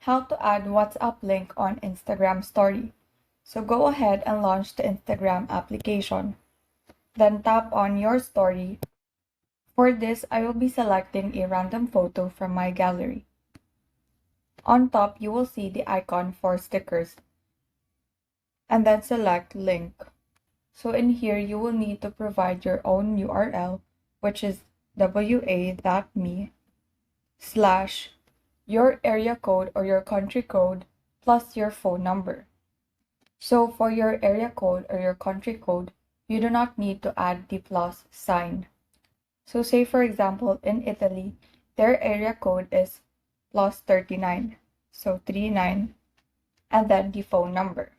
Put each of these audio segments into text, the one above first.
How to add WhatsApp link on Instagram story. So go ahead and launch the Instagram application. Then tap on your story. For this, I will be selecting a random photo from my gallery. On top, you will see the icon for stickers. And then select link. So in here, you will need to provide your own URL, which is wa.me/ your area code or your country code plus your phone number. So for your area code or your country code, you do not need to add the plus sign. So say for example, in Italy, their area code is +39. So 39 and then the phone number.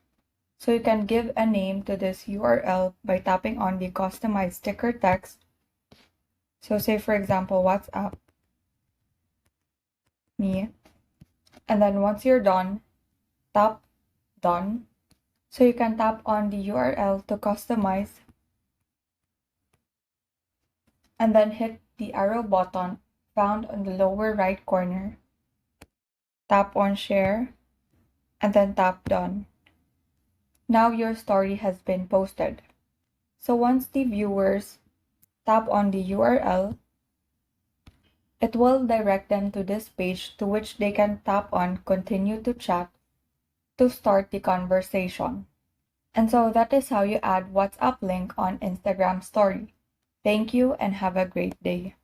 So you can give a name to this URL by tapping on the customize sticker text. So say for example, WhatsApp me. And then once you're done, tap done. So you can tap on the URL to customize and then hit the arrow button found on the lower right corner. Tap on share and then tap done. Now your story has been posted. So once the viewers tap on the URL, it will direct them to this page to which they can tap on continue to chat to start the conversation. And so that is how you add WhatsApp link on Instagram story. Thank you and have a great day.